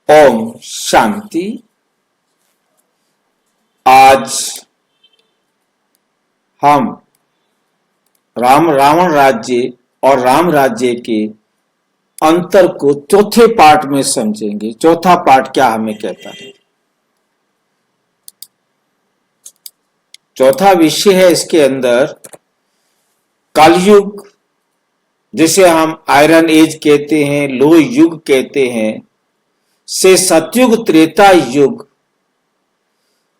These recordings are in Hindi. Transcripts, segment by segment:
ओम शांति। आज हम रावण राज्य और राम राज्य के अंतर को चौथे पार्ट में समझेंगे। चौथा पार्ट क्या हमें कहता है? चौथा विषय है इसके अंदर कलयुग, जिसे हम आयरन एज कहते हैं, लोह युग कहते हैं, से सतयुग, त्रेता युग,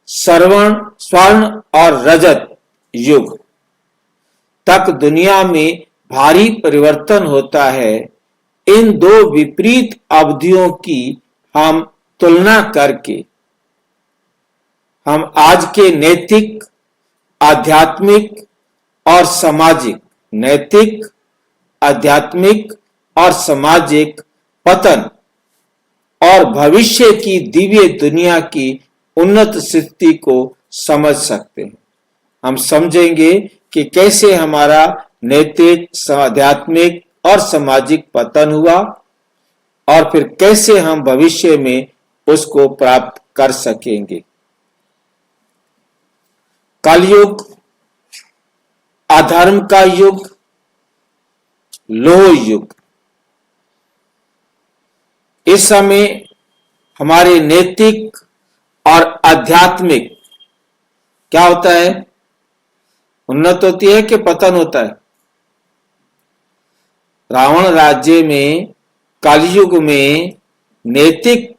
स्वर्ण और रजत युग तक दुनिया में भारी परिवर्तन होता है। इन दो विपरीत अवधियों की हम तुलना करके हम आज के नैतिक, आध्यात्मिक और सामाजिक पतन और भविष्य की दिव्य दुनिया की उन्नत स्थिति को समझ सकते हैं। हम समझेंगे कि कैसे हमारा नैतिक, आध्यात्मिक और सामाजिक पतन हुआ और फिर कैसे हम भविष्य में उसको प्राप्त कर सकेंगे। कलयुग, अधर्म का युग, लोह युग। इस समय हमारे नैतिक और आध्यात्मिक क्या होता है? उन्नत होती है कि पतन होता है? रावण राज्य में, कलयुग में नैतिक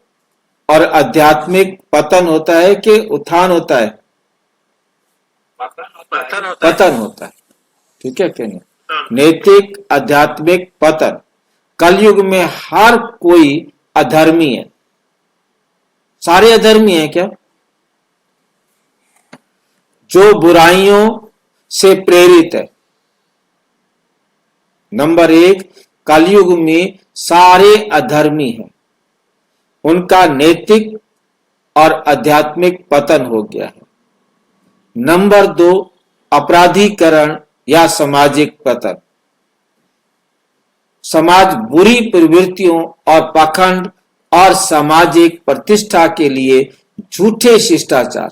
और आध्यात्मिक पतन होता है कि उत्थान होता है? पतन होता है। ठीक है क्या नहीं? नैतिक, आध्यात्मिक पतन। कलयुग में हर कोई अधर्मी है। सारे अधर्मी हैं क्या? जो बुराइयों से प्रेरित है। नंबर एक, कलयुग में सारे अधर्मी हैं। उनका नैतिक और आध्यात्मिक पतन हो गया है। नंबर दो, अपराधीकरण या सामाजिक पतन। समाज बुरी प्रवृत्तियों और पाखंड और सामाजिक प्रतिष्ठा के लिए झूठे शिष्टाचार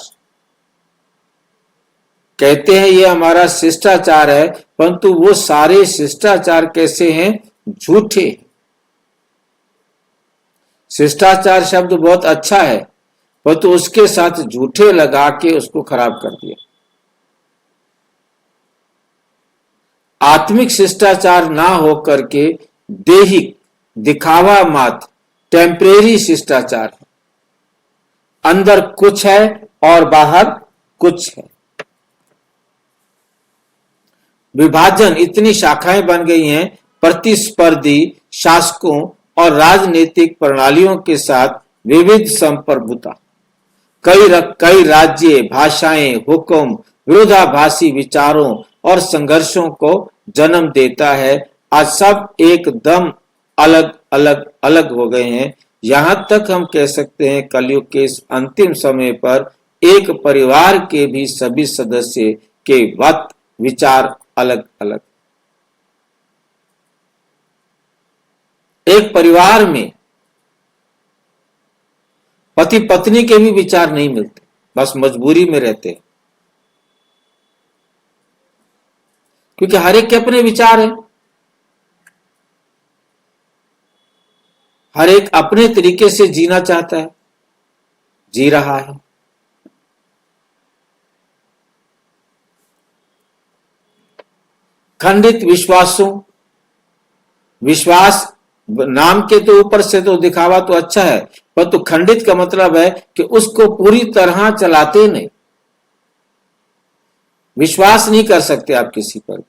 कहते हैं, ये हमारा शिष्टाचार है, परंतु वो सारे शिष्टाचार कैसे हैं? झूठे। शिष्टाचार शब्द बहुत अच्छा है, परंतु उसके साथ झूठे लगा के उसको खराब कर दिया। आत्मिक शिष्टाचार ना होकर के देहिक, दिखावा मात्र, टेम्परेरी शिष्टाचार है। अंदर कुछ है और बाहर कुछ है। विभाजन, इतनी शाखाएं बन गई हैं प्रतिस्पर्धी शासकों और राजनीतिक प्रणालियों के साथ विविध संप्रभुता। कई राज्य, भाषाएं, हुक्म, विरोधाभासी विचारों और संघर्षों को जन्म देता है। आज सब एकदम अलग हो गए हैं। यहां तक हम कह सकते हैं कलयुग के इस अंतिम समय पर एक परिवार के भी सभी सदस्य के विचार अलग अलग। एक परिवार में पति पत्नी के भी विचार नहीं मिलते, बस मजबूरी में रहते हैं, क्योंकि हर एक के अपने विचार हैं। हर एक अपने तरीके से जीना चाहता है, जी रहा है। खंडित विश्वास नाम के तो ऊपर से तो दिखावा तो अच्छा है, परंतु खंडित का मतलब है कि उसको पूरी तरह चलाते नहीं। विश्वास नहीं कर सकते आप किसी पर।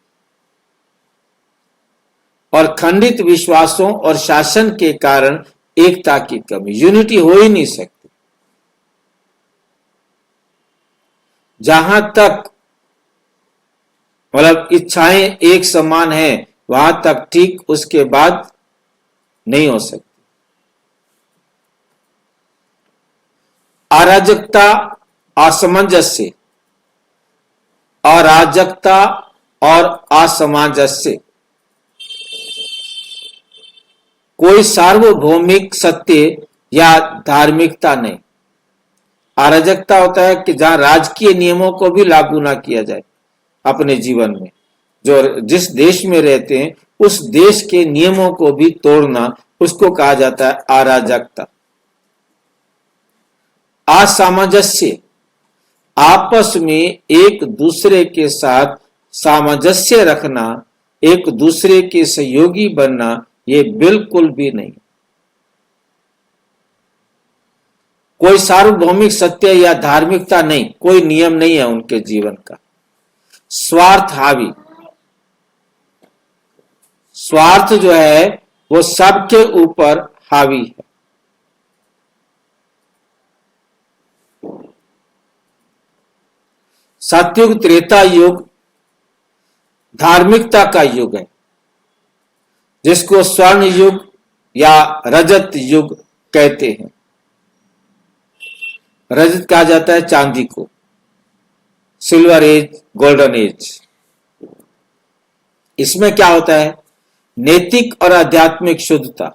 और खंडित विश्वासों और शासन के कारण एकता की कमी, यूनिटी हो ही नहीं सकती। जहां तक मतलब इच्छाएं एक समान है वहां तक ठीक, उसके बाद नहीं हो सकती। अराजकता, असमंजस्य, अराजकता और असमंजस्य। कोई सार्वभौमिक सत्य या धार्मिकता नहीं। अराजकता होता है कि जहां राजकीय नियमों को भी लागू ना किया जाए अपने जीवन में। जो जिस देश में रहते हैं उस देश के नियमों को भी तोड़ना, उसको कहा जाता है अराजकता। असामंजस्य, आपस में एक दूसरे के साथ सामंजस्य रखना, एक दूसरे के सहयोगी बनना, ये बिल्कुल भी नहीं। कोई सार्वभौमिक सत्य या धार्मिकता नहीं, कोई नियम नहीं है उनके जीवन का। स्वार्थ हावी, स्वार्थ जो है वो सबके ऊपर हावी है। सतयुग त्रेता युग धार्मिकता का युग है, जिसको स्वर्ण युग या रजत युग कहते हैं। रजत कहा जाता है चांदी को, सिल्वर एज, गोल्डन एज। इसमें क्या होता है? नैतिक और आध्यात्मिक शुद्धता।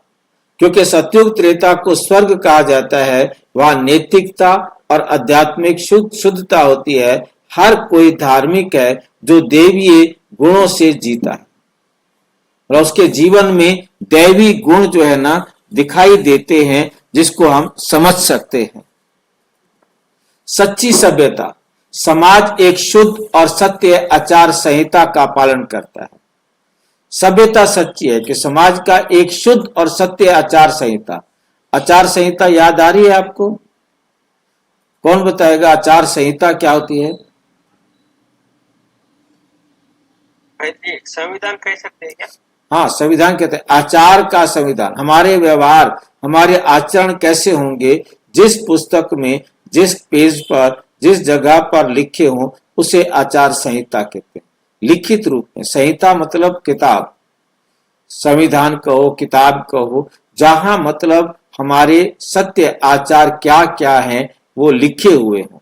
क्योंकि सतयुग त्रेता को स्वर्ग कहा जाता है, वहां नैतिकता और आध्यात्मिक शुद्धता होती है। हर कोई धार्मिक है जो देवीय गुणों से जीता है और उसके जीवन में दैवी गुण जो है ना दिखाई देते हैं, जिसको हम समझ सकते हैं। सच्ची सभ्यता, समाज एक शुद्ध और सत्य आचार संहिता का पालन करता है। सभ्यता सच्ची है कि समाज का एक शुद्ध और सत्य आचार संहिता। आचार संहिता याद आ रही है आपको? कौन बताएगा आचार संहिता क्या होती है? संविधान कह सकते हैं क्या? हाँ, संविधान कहते हैं। आचार का संविधान, हमारे व्यवहार, हमारे आचरण कैसे होंगे, जिस पुस्तक में, जिस पेज पर, जिस जगह पर लिखे हों, उसे आचार संहिता कहते हैं। लिखित रूप में, संहिता मतलब किताब, संविधान कहो, किताब कहो, जहां मतलब हमारे सत्य आचार क्या क्या हैं वो लिखे हुए हों।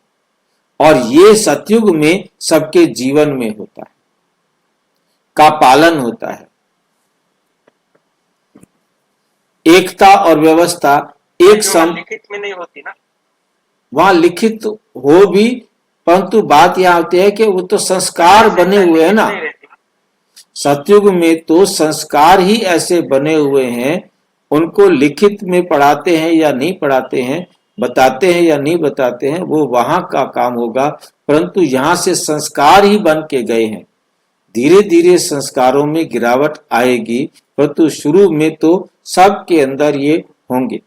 और ये सतयुग में सबके जीवन में होता है, का पालन होता है। एकता और व्यवस्था एक लिखित में नहीं होती ना? वहां लिखित हो भी, परंतु बात यह होती है कि वो तो संस्कार बने हुए हैं ना। सतयुग में तो संस्कार ही ऐसे बने हुए हैं, उनको लिखित में पढ़ाते हैं या नहीं पढ़ाते हैं, बताते हैं या नहीं बताते हैं, वो वहां का काम होगा। परंतु यहां से संस्कार ही बन के गए हैं। धीरे धीरे संस्कारों में गिरावट आएगी, परंतु शुरू में तो सबके अंदर ये होंगे।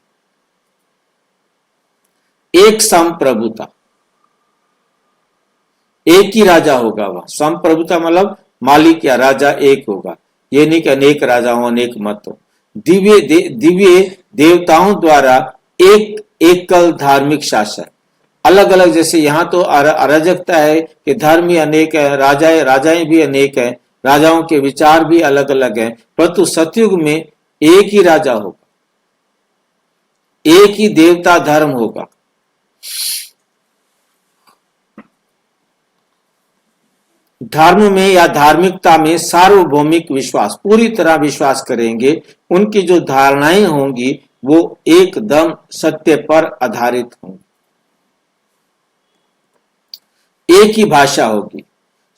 एक संप्रभुता, एक ही राजा होगा वहां। संप्रभुता मतलब मालिक या राजा एक होगा, ये नहीं कि अनेक राजा हो, अनेक मत हो। दिव्य देवताओं द्वारा एक एकल धार्मिक शासन। अलग अलग, जैसे यहाँ तो अराजकता है कि धर्म ही अनेक है, राजाएं भी अनेक है, राजाओं के विचार भी अलग अलग हैं, परंतु सतयुग में एक ही राजा होगा, एक ही देवता धर्म होगा। धर्म में या धार्मिकता में सार्वभौमिक विश्वास, पूरी तरह विश्वास करेंगे। उनकी जो धारणाएं होंगी वो एकदम सत्य पर आधारित होंगी। एक ही भाषा होगी,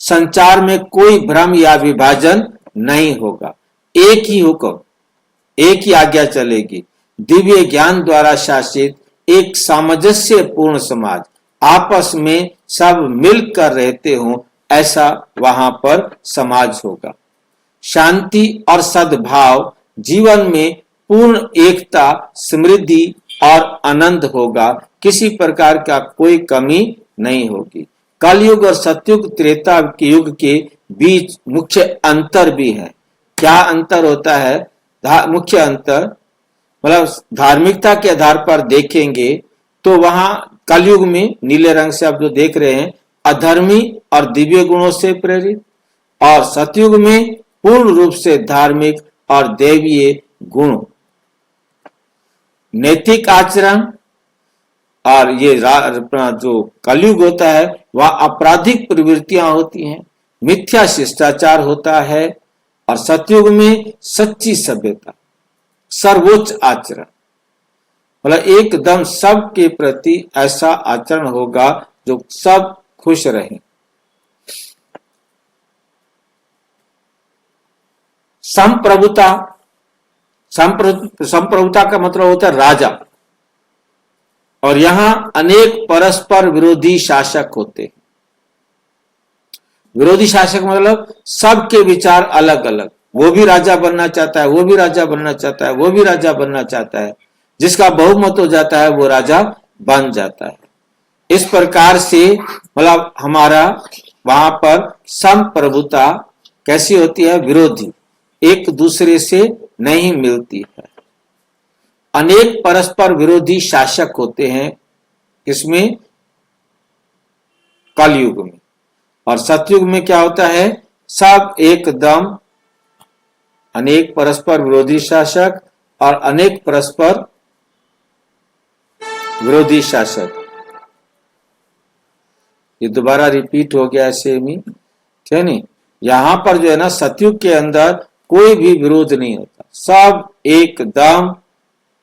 संचार में कोई भ्रम या विभाजन नहीं होगा। एक ही हुक्म, एक ही आज्ञा चलेगी। दिव्य ज्ञान द्वारा शासित एक सामंजस्यपूर्ण समाज, आपस में सब मिलकर रहते हों, ऐसा वहां पर समाज होगा। शांति और सद्भाव, जीवन में पूर्ण एकता, समृद्धि और आनंद होगा। किसी प्रकार का कोई कमी नहीं होगी। कलयुग और सतयुग त्रेता के युग के बीच मुख्य अंतर भी है। क्या अंतर होता है? मुख्य अंतर मतलब धार्मिकता के आधार पर देखेंगे तो वहां कलयुग में नीले रंग से आप जो देख रहे हैं, अधर्मी और दिव्य गुणों से प्रेरित, और सतयुग में पूर्ण रूप से धार्मिक और दैवीय गुण, नैतिक आचरण। और ये जो कलयुग होता है वह आपराधिक प्रवृत्तियां होती हैं, मिथ्या शिष्टाचार होता है। और सतयुग में सच्ची सभ्यता, सर्वोच्च आचरण, मतलब एकदम सबके प्रति ऐसा आचरण होगा जो सब खुश रहें। संप्रभुता, संप्रभुता का मतलब होता है राजा, और यहां अनेक परस्पर विरोधी शासक होते हैं। विरोधी शासक मतलब सबके विचार अलग अलग, वो भी राजा बनना चाहता है, वो भी राजा बनना चाहता है, वो भी राजा बनना चाहता है, जिसका बहुमत हो जाता है वो राजा बन जाता है। इस प्रकार से मतलब हमारा वहां पर संप्रभुता कैसी होती है, विरोधी, एक दूसरे से नहीं मिलती है। अनेक परस्पर विरोधी शासक होते हैं इसमें, कलयुग में। और सतयुग में क्या होता है, सब एकदम अनेक परस्पर विरोधी शासक और अनेक परस्पर विरोधी शासक। ये दोबारा रिपीट हो गया सेम ही, ठीक है नहीं। यहां पर जो है ना, सतयुग के अंदर कोई भी विरोध नहीं होता, सब एकदम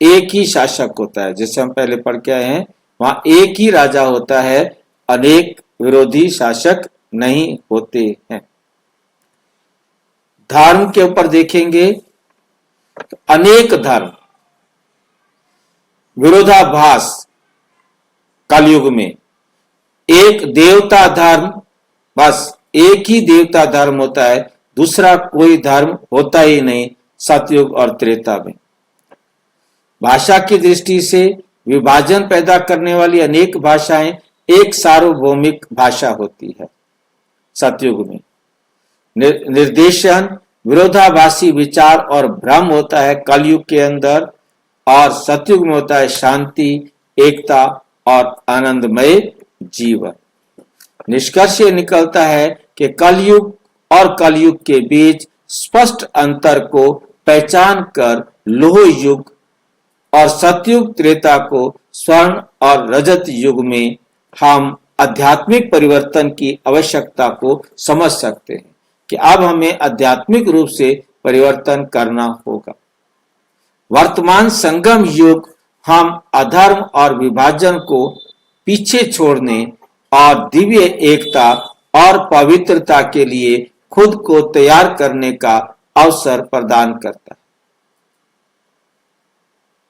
एक ही शासक होता है। जैसे हम पहले पढ़ के आए हैं, वहां एक ही राजा होता है, अनेक विरोधी शासक नहीं होते हैं। धर्म के ऊपर देखेंगे तो अनेक धर्म, विरोधाभास कलयुग में। एक देवता धर्म, बस एक ही देवता धर्म होता है, दूसरा कोई धर्म होता ही नहीं सतयुग और त्रेता में। भाषा की दृष्टि से विभाजन पैदा करने वाली अनेक भाषाएं एक सार्वभौमिक भाषा होती है सतयुग में। निर्देशन विरोधाभासी विचार और भ्रम होता है कलयुग के अंदर, और सतयुग में होता है शांति, एकता और आनंदमय जीवन। निष्कर्ष ये निकलता है कि कलयुग और कलयुग के बीच स्पष्ट अंतर को पहचान कर लोह युग और सतयुग त्रेता को स्वर्ण और रजत युग में हम आध्यात्मिक परिवर्तन की आवश्यकता को समझ सकते हैं कि अब हमें आध्यात्मिक रूप से परिवर्तन करना होगा। वर्तमान संगम युग हम अधर्म और विभाजन को पीछे छोड़ने और दिव्य एकता और पवित्रता के लिए खुद को तैयार करने का अवसर प्रदान करता है।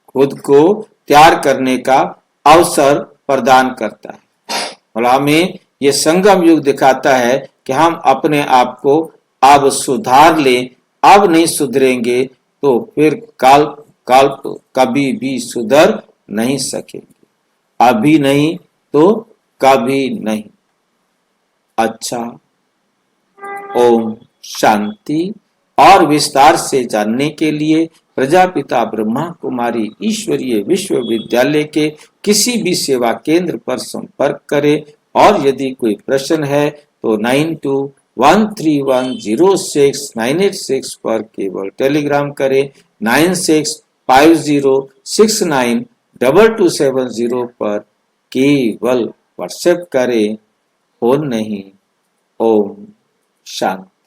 खुद को तैयार करने का अवसर प्रदान करता है, और हमें यह संगम युग दिखाता है कि हम अपने आप को अब सुधार लें। अब नहीं सुधरेंगे तो फिर कल कभी भी सुधर नहीं सकेंगे, अभी नहीं तो कभी नहीं। अच्छा, ओम शांति। और विस्तार से जानने के लिए प्रजापिता ब्रह्मा कुमारी ईश्वरीय विश्वविद्यालय के किसी भी सेवा केंद्र पर संपर्क करें, और यदि कोई प्रश्न है तो 9213106986 पर केवल टेलीग्राम करें, 9650692270 पर केवल व्हाट्सएप करें, फोन नहीं। ओम शांति।